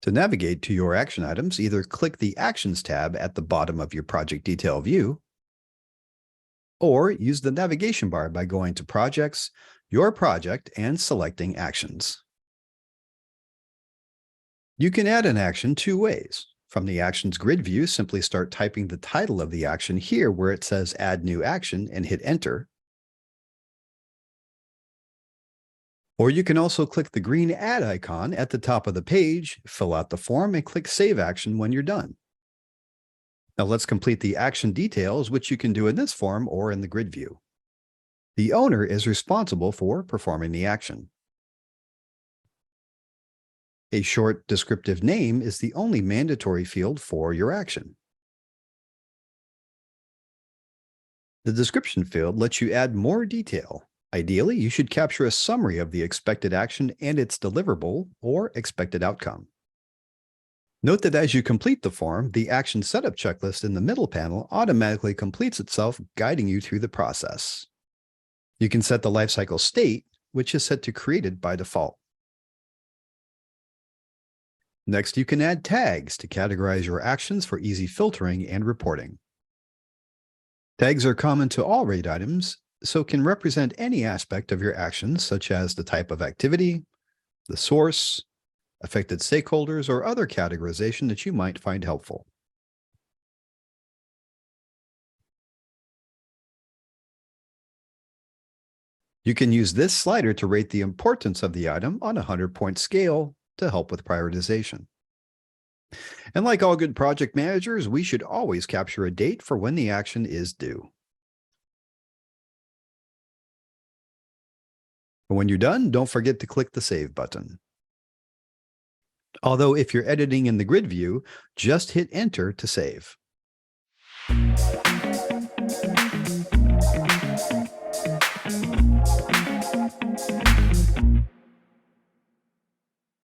To navigate to your action items, either click the Actions tab at the bottom of your project detail view, or use the navigation bar by going to Projects, Your Project, and selecting Actions. You can add an action two ways. From the Actions grid view, simply start typing the title of the action here where it says Add New Action and hit Enter. Or you can also click the green Add icon at the top of the page, fill out the form, and click Save Action when you're done. Now let's complete the action details, which you can do in this form or in the grid view. The owner is responsible for performing the action. A short descriptive name is the only mandatory field for your action. The description field lets you add more detail. Ideally, you should capture a summary of the expected action and its deliverable or expected outcome. Note that as you complete the form, the action setup checklist in the middle panel automatically completes itself, guiding you through the process. You can set the lifecycle state, which is set to created by default. Next, you can add tags to categorize your actions for easy filtering and reporting. Tags are common to all RAID items, so can represent any aspect of your actions, such as the type of activity, the source, affected stakeholders, or other categorization that you might find helpful. You can use this slider to rate the importance of the item on a 100-point scale to help with prioritization. And like all good project managers, we should always capture a date for when the action is due. When you're done, don't forget to click the Save button. Although if you're editing in the grid view, just hit Enter to save.